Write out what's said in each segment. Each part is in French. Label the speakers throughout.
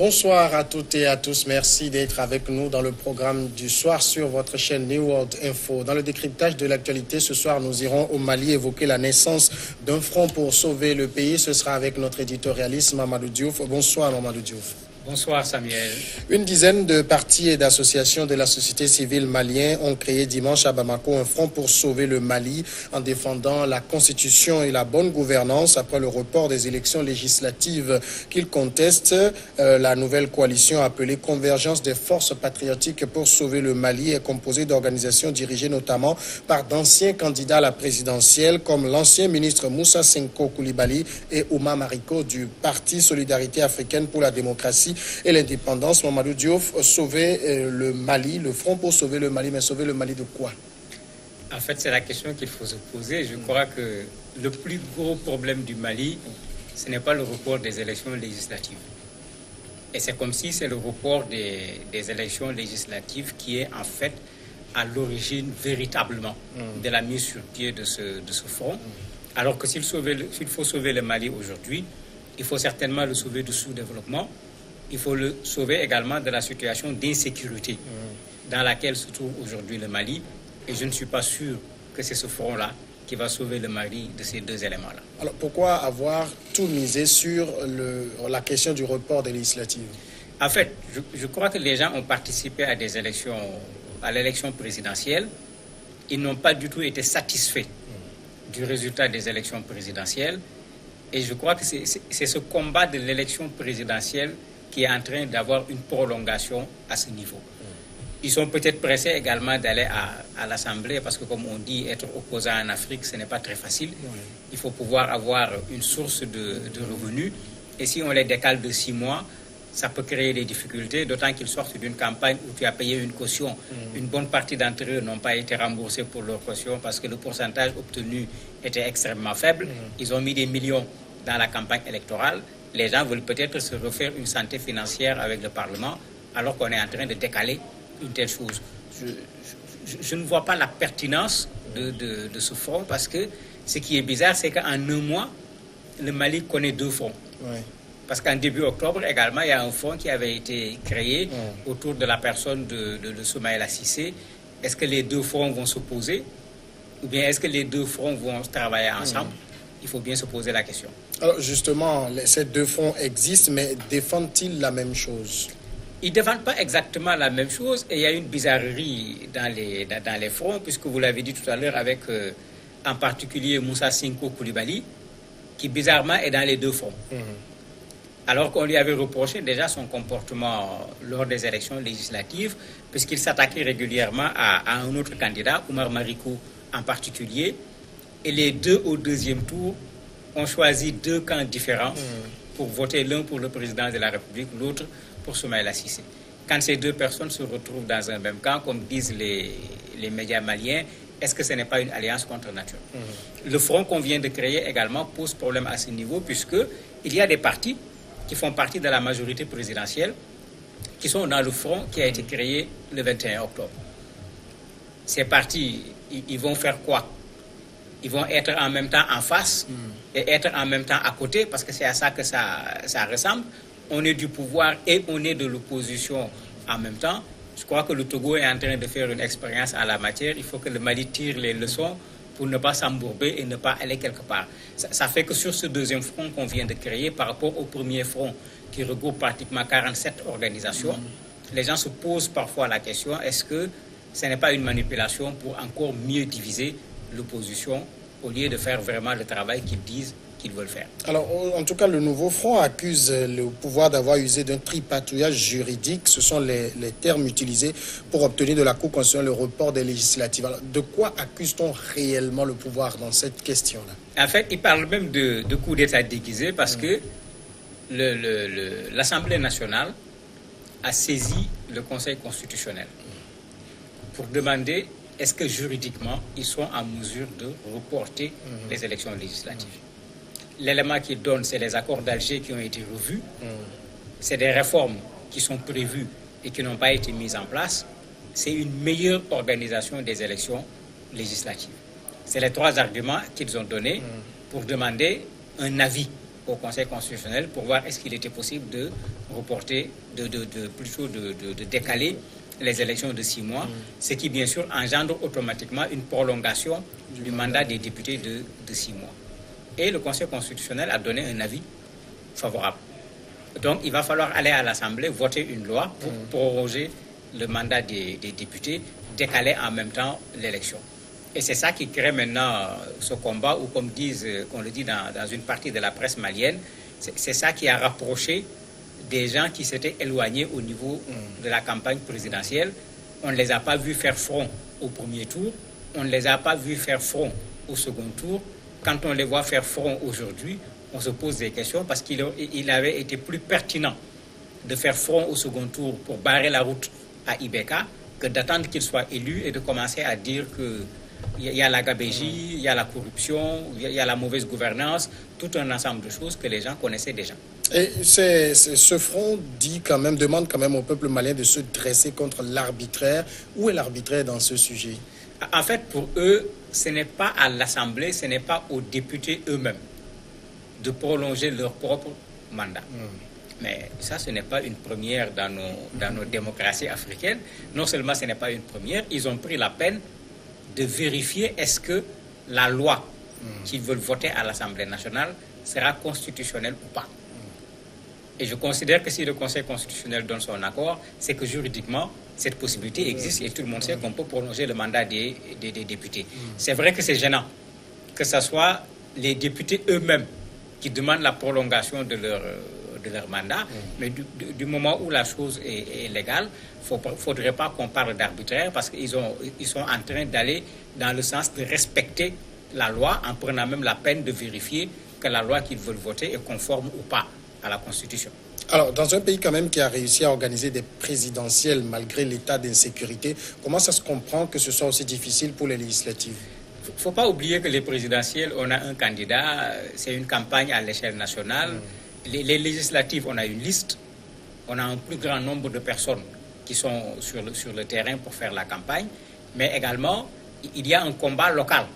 Speaker 1: Bonsoir à toutes et à tous. Merci d'être avec nous dans le programme du soir sur votre chaîne New World Info. Dans le décryptage de l'actualité, ce soir, nous irons au Mali évoquer la naissance d'un front pour sauver le pays. Ce sera avec notre éditorialiste Mamadou Diouf. Bonsoir Mamadou Diouf.
Speaker 2: Bonsoir Samuel.
Speaker 1: Une dizaine de partis et d'associations de la société civile malienne ont créé dimanche à Bamako un front pour sauver le Mali en défendant la constitution et la bonne gouvernance après le report des élections législatives qu'ils contestent. La nouvelle coalition appelée Convergence des forces patriotiques pour sauver le Mali est composée d'organisations dirigées notamment par d'anciens candidats à la présidentielle comme l'ancien ministre Moussa Senko Koulibaly et Ouma Mariko du Parti Solidarité africaine pour la démocratie et l'indépendance. Mamadou Diouf, sauver le Mali, le front pour sauver le Mali, mais sauver le Mali de quoi?
Speaker 2: En fait, c'est la question qu'il faut se poser. Je crois que le plus gros problème du Mali, ce n'est pas le report des élections législatives. Et c'est comme si c'est le report des élections législatives qui est en fait à l'origine véritablement de la mise sur pied de ce front. Alors que s'il faut sauver le Mali aujourd'hui, il faut certainement le sauver du sous-développement. Il faut le sauver également de la situation d'insécurité dans laquelle se trouve aujourd'hui le Mali. Et je ne suis pas sûr que c'est ce front-là qui va sauver le Mali de ces deux éléments-là.
Speaker 1: Alors pourquoi avoir tout misé sur la question du report des législatives?
Speaker 2: En fait, je crois que les gens ont participé à des élections, à l'élection présidentielle. Ils n'ont pas du tout été satisfaits du résultat des élections présidentielles. Et je crois que c'est ce combat de l'élection présidentielle qui est en train d'avoir une prolongation à ce niveau. Ils sont peut-être pressés également d'aller à l'Assemblée parce que, comme on dit, être opposant en Afrique, ce n'est pas très facile. Il faut pouvoir avoir une source de revenus. Et si on les décale de 6 mois, ça peut créer des difficultés, d'autant qu'ils sortent d'une campagne où tu as payé une caution. Une bonne partie d'entre eux n'ont pas été remboursés pour leur caution parce que le pourcentage obtenu était extrêmement faible. Ils ont mis des millions dans la campagne électorale. Les gens veulent peut-être se refaire une santé financière avec le Parlement alors qu'on est en train de décaler une telle chose. Je ne vois pas la pertinence de ce front parce que ce qui est bizarre, c'est qu'en 1 mois, le Mali connaît 2 fronts. Parce qu'en début octobre également, il y a un front qui avait été créé autour de la personne de Soumaïla Cissé. Est-ce que les 2 fronts vont s'opposer ou bien est-ce que les 2 fronts vont travailler ensemble? Il faut bien se poser la question.
Speaker 1: Alors justement, ces 2 fronts existent, mais défendent-ils la même chose?
Speaker 2: Ils ne défendent pas exactement la même chose et il y a une bizarrerie dans les fronts, puisque vous l'avez dit tout à l'heure avec en particulier Moussa Senko Koulibaly, qui bizarrement est dans les 2 fronts. Alors qu'on lui avait reproché déjà son comportement lors des élections législatives, puisqu'il s'attaquait régulièrement à un autre candidat, Oumar Mariko en particulier, et les 2 au 2e tour ont choisi 2 camps différents pour voter, l'un pour le président de la République, l'autre pour Soumaïla Cissé. Quand ces 2 personnes se retrouvent dans un même camp, comme disent les médias maliens, est-ce que ce n'est pas une alliance contre nature? Le front qu'on vient de créer également pose problème à ce niveau, puisqu'il y a des partis qui font partie de la majorité présidentielle qui sont dans le front qui a été créé le 21 octobre. Ces partis, ils vont faire quoi? Ils vont être en même temps en face et être en même temps à côté, parce que c'est à ça que ça ressemble. On est du pouvoir et on est de l'opposition en même temps. Je crois que le Togo est en train de faire une expérience en la matière. Il faut que le Mali tire les leçons pour ne pas s'embourber et ne pas aller quelque part. Ça fait que sur ce 2e front qu'on vient de créer, par rapport au 1er front qui regroupe pratiquement 47 organisations, les gens se posent parfois la question, est-ce que ce n'est pas une manipulation pour encore mieux diviser l'opposition au lieu de faire vraiment le travail qu'ils disent qu'ils veulent faire?
Speaker 1: Alors, en tout cas, le nouveau front accuse le pouvoir d'avoir usé d'un tripatouillage juridique. Ce sont les termes utilisés pour obtenir de la Cour constitutionnelle le report des législatives. Alors, de quoi accuse-t-on réellement le pouvoir dans cette question-là?
Speaker 2: En fait, il parle même de coup d'État déguisé parce que l'Assemblée nationale a saisi le Conseil constitutionnel pour demander est-ce que juridiquement, ils sont en mesure de reporter les élections législatives. L'élément qu'ils donnent, c'est les accords d'Alger qui ont été revus. C'est des réformes qui sont prévues et qui n'ont pas été mises en place. C'est une meilleure organisation des élections législatives. C'est les 3 arguments qu'ils ont donnés pour demander un avis au Conseil constitutionnel pour voir est-ce qu'il était possible de reporter, plutôt de décaler les élections de 6 mois, ce qui bien sûr engendre automatiquement une prolongation du mandat des députés de 6 mois. Et le Conseil constitutionnel a donné un avis favorable. Donc il va falloir aller à l'Assemblée, voter une loi pour proroger le mandat des députés, décaler en même temps l'élection. Et c'est ça qui crée maintenant ce combat, ou comme on le dit dans une partie de la presse malienne, c'est ça qui a rapproché des gens qui s'étaient éloignés au niveau de la campagne présidentielle. On ne les a pas vus faire front au premier tour, on ne les a pas vus faire front au second tour. Quand on les voit faire front aujourd'hui, on se pose des questions parce qu'il avait été plus pertinent de faire front au second tour pour barrer la route à Ibeka que d'attendre qu'il soit élu et de commencer à dire qu'il y a la gabégie, il y a la corruption, il y a la mauvaise gouvernance, tout un ensemble de choses que les gens connaissaient déjà.
Speaker 1: Et ce front demande quand même au peuple malien de se dresser contre l'arbitraire. Où est l'arbitraire dans ce sujet?
Speaker 2: En fait, pour eux, ce n'est pas à l'Assemblée, ce n'est pas aux députés eux-mêmes de prolonger leur propre mandat. Mais ça, ce n'est pas une première dans nos démocraties africaines. Non seulement ce n'est pas une première, ils ont pris la peine de vérifier est-ce que la loi qu'ils veulent voter à l'Assemblée nationale sera constitutionnelle ou pas. Et je considère que si le Conseil constitutionnel donne son accord, c'est que juridiquement, cette possibilité existe et tout le monde sait qu'on peut prolonger le mandat des députés. C'est vrai que c'est gênant que ce soit les députés eux-mêmes qui demandent la prolongation de leur mandat, mais du moment où la chose est légale, il ne faudrait pas qu'on parle d'arbitraire parce qu'ils sont en train d'aller dans le sens de respecter la loi en prenant même la peine de vérifier que la loi qu'ils veulent voter est conforme ou pas à la Constitution.
Speaker 1: Alors, dans un pays quand même qui a réussi à organiser des présidentielles malgré l'état d'insécurité, comment ça se comprend que ce soit aussi difficile pour les législatives?
Speaker 2: Il ne faut pas oublier que les présidentielles, on a un candidat, c'est une campagne à l'échelle nationale. Les législatives, on a une liste, on a un plus grand nombre de personnes qui sont sur le terrain pour faire la campagne, mais également, il y a un combat local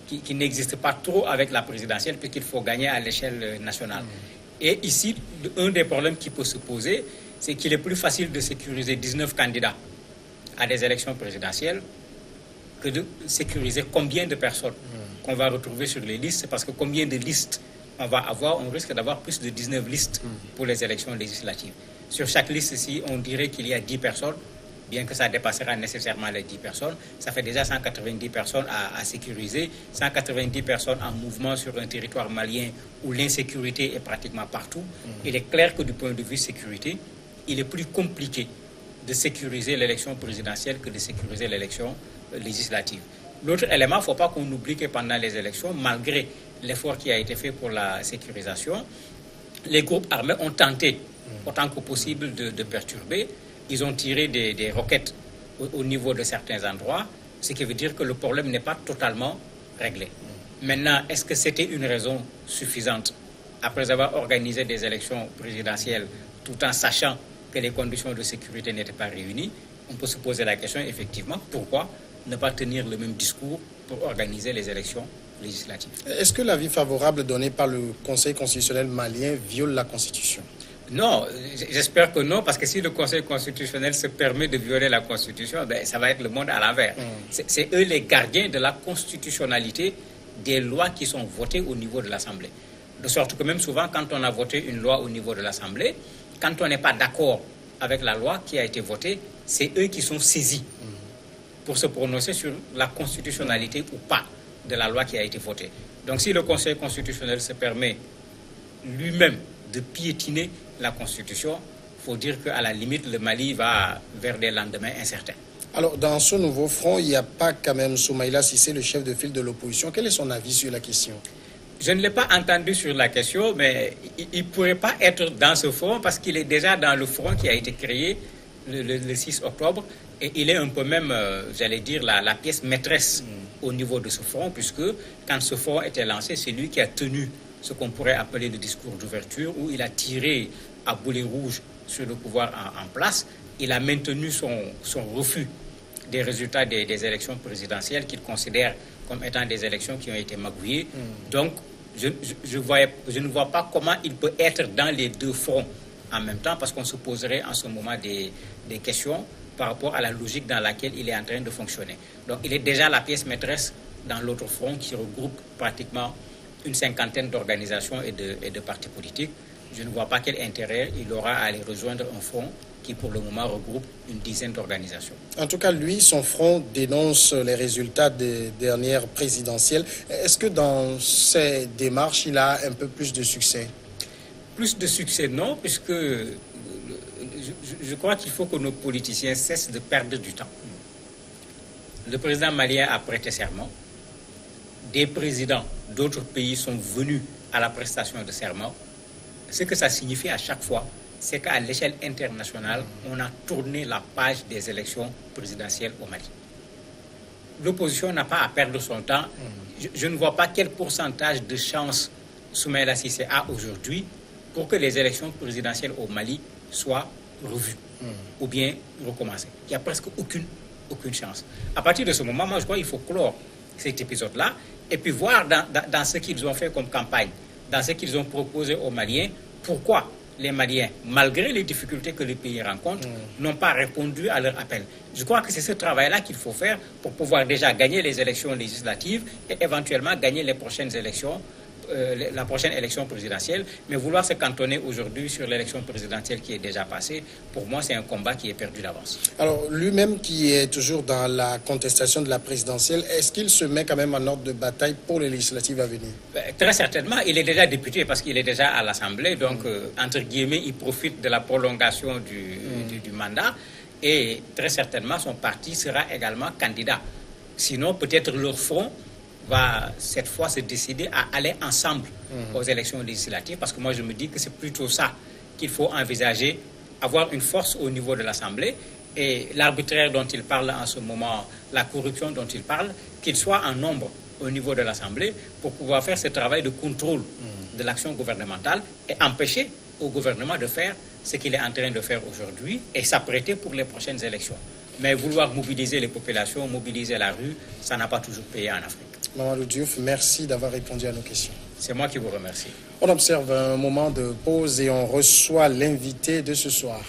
Speaker 2: qui n'existe pas trop avec la présidentielle puisqu'il faut gagner à l'échelle nationale. Et ici, un des problèmes qui peut se poser, c'est qu'il est plus facile de sécuriser 19 candidats à des élections présidentielles que de sécuriser combien de personnes qu'on va retrouver sur les listes, parce que combien de listes on va avoir, on risque d'avoir plus de 19 listes pour les élections législatives. Sur chaque liste ici, on dirait qu'il y a 10 personnes, bien que ça dépassera nécessairement les 10 personnes. Ça fait déjà 190 personnes à sécuriser, 190 personnes en mouvement sur un territoire malien où l'insécurité est pratiquement partout. Il est clair que du point de vue sécurité, il est plus compliqué de sécuriser l'élection présidentielle que de sécuriser l'élection législative. L'autre élément, il ne faut pas qu'on oublie que pendant les élections, malgré l'effort qui a été fait pour la sécurisation, les groupes armés ont tenté autant que possible de perturber. Ils ont tiré des roquettes au niveau de certains endroits, ce qui veut dire que le problème n'est pas totalement réglé. Maintenant, est-ce que c'était une raison suffisante, après avoir organisé des élections présidentielles, tout en sachant que les conditions de sécurité n'étaient pas réunies? On peut se poser la question, effectivement, pourquoi ne pas tenir le même discours pour organiser les élections législatives?
Speaker 1: Est-ce que l'avis favorable donné par le Conseil constitutionnel malien viole la Constitution?
Speaker 2: Non, j'espère que non, parce que si le Conseil constitutionnel se permet de violer la Constitution, ben, ça va être le monde à l'envers. C'est eux les gardiens de la constitutionnalité des lois qui sont votées au niveau de l'Assemblée. De sorte que même souvent, quand on a voté une loi au niveau de l'Assemblée, quand on n'est pas d'accord avec la loi qui a été votée, c'est eux qui sont saisis pour se prononcer sur la constitutionnalité ou pas de la loi qui a été votée. Donc si le Conseil constitutionnel se permet lui-même de piétiner la Constitution, il faut dire qu'à la limite, le Mali va vers des lendemains incertains.
Speaker 1: Alors, dans ce nouveau front, il n'y a pas quand même Soumaïla Cissé, le chef de file de l'opposition. Quel est son avis sur la question?
Speaker 2: Je ne l'ai pas entendu sur la question, mais il ne pourrait pas être dans ce front parce qu'il est déjà dans le front qui a été créé le 6 octobre. Et il est un peu même, j'allais dire, la pièce maîtresse au niveau de ce front, puisque quand ce front était lancé, c'est lui qui a tenu ce qu'on pourrait appeler le discours d'ouverture, où il a tiré à boulet rouge sur le pouvoir en place. Il a maintenu son refus des résultats des élections présidentielles qu'il considère comme étant des élections qui ont été magouillées. Donc, je ne vois pas comment il peut être dans les deux fronts en même temps, parce qu'on se poserait en ce moment des questions par rapport à la logique dans laquelle il est en train de fonctionner. Donc il est déjà la pièce maîtresse dans l'autre front qui regroupe pratiquement une cinquantaine d'organisations et de partis politiques. Je ne vois pas quel intérêt il aura à aller rejoindre un front qui pour le moment regroupe une dizaine d'organisations.
Speaker 1: En tout cas, lui, son front dénonce les résultats des dernières présidentielles. Est-ce que dans ces démarches, il a un peu plus de succès?
Speaker 2: Plus de succès, non, puisque je crois qu'il faut que nos politiciens cessent de perdre du temps. Le président malien a prêté serment. Des présidents d'autres pays sont venus à la prestation de serment. Ce que ça signifie à chaque fois, c'est qu'à l'échelle internationale, on a tourné la page des élections présidentielles au Mali. L'opposition n'a pas à perdre son temps. Je ne vois pas quel pourcentage de chances Soumaïla Cissé a aujourd'hui pour que les élections présidentielles au Mali soient revues ou bien recommencées. Il n'y a presque aucune chance. À partir de ce moment, moi, je crois qu'il faut clore cet épisode-là et puis voir dans ce qu'ils ont fait comme campagne, dans ce qu'ils ont proposé aux Maliens, pourquoi les Maliens, malgré les difficultés que le pays rencontre, n'ont pas répondu à leur appel. Je crois que c'est ce travail-là qu'il faut faire pour pouvoir déjà gagner les élections législatives et éventuellement gagner les prochaines élections, la prochaine élection présidentielle. Mais vouloir se cantonner aujourd'hui sur l'élection présidentielle qui est déjà passée, pour moi, c'est un combat qui est perdu d'avance.
Speaker 1: Alors, lui-même qui est toujours dans la contestation de la présidentielle, est-ce qu'il se met quand même en ordre de bataille pour les législatives à venir?
Speaker 2: Très certainement. Il est déjà député parce qu'il est déjà à l'Assemblée. Donc, entre guillemets, il profite de la prolongation du mandat. Et très certainement, son parti sera également candidat. Sinon, peut-être leur front va cette fois se décider à aller ensemble aux élections législatives, parce que moi je me dis que c'est plutôt ça qu'il faut envisager, avoir une force au niveau de l'Assemblée et l'arbitraire dont il parle en ce moment, la corruption dont il parle, qu'il soit en nombre au niveau de l'Assemblée pour pouvoir faire ce travail de contrôle de l'action gouvernementale et empêcher au gouvernement de faire ce qu'il est en train de faire aujourd'hui et s'apprêter pour les prochaines élections. Mais vouloir mobiliser les populations, mobiliser la rue, ça n'a pas toujours payé en Afrique.
Speaker 1: Mamadou Diouf, merci d'avoir répondu à nos questions.
Speaker 2: C'est moi qui vous remercie.
Speaker 1: On observe un moment de pause et on reçoit l'invité de ce soir.